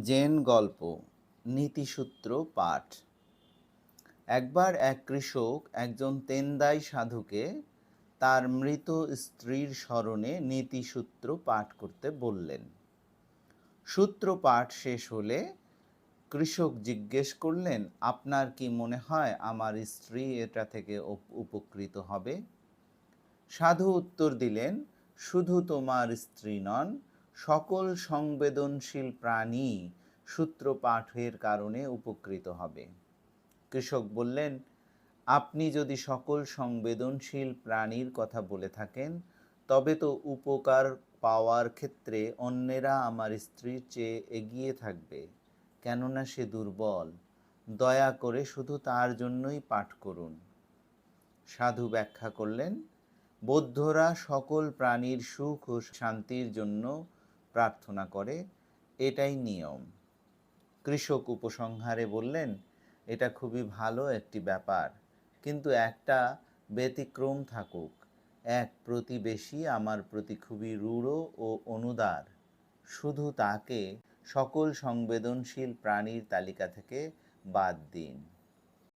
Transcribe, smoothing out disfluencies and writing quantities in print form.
Gen গল্প নীতিসূত্র পাঠ। একবার এক কৃষক একজন তেন্দাই সাধুকে তার মৃত স্ত্রীর স্মরণে নীতিসূত্র পাঠ করতে বললেন। সূত্র পাঠ শেষ হলে কৃষক জিজ্ঞেস করলেন, আপনার কি মনে হয় আমার স্ত্রী এটা থেকে উপকৃত হবে? সাধু উত্তর দিলেন, শুধু তোমার স্ত্রী নন, সকল সংবেদনশীল প্রাণী সূত্রপাঠের কারণে উপকৃত হবে। কৃষক বললেন, আপনি যদি সকল সংবেদনশীল প্রাণীর কথা বলে থাকেন, তবে তো উপকার পাওয়ার ক্ষেত্রে অন্যেরা আমার স্ত্রীর চেয়ে এগিয়ে থাকবে, কেননা সে দুর্বল। দয়া করে শুধু তার জন্যই পাঠ করুন। সাধু ব্যাখ্যা করলেন, বৌদ্ধরা সকল প্রাণীর সুখ ও শান্তির জন্য প্রার্থনা করে, এটাই নিয়ম। কৃষক উপসংহারে বললেন, এটা খুবই ভালো একটি ব্যাপার, কিন্তু একটা ব্যতিক্রম থাকুক। এক প্রতিবেশী আমার প্রতি খুবই রূঢ় ও অনুদার, শুধু তাকে সকল সংবেদনশীল প্রাণীর তালিকা থেকে বাদ দিন।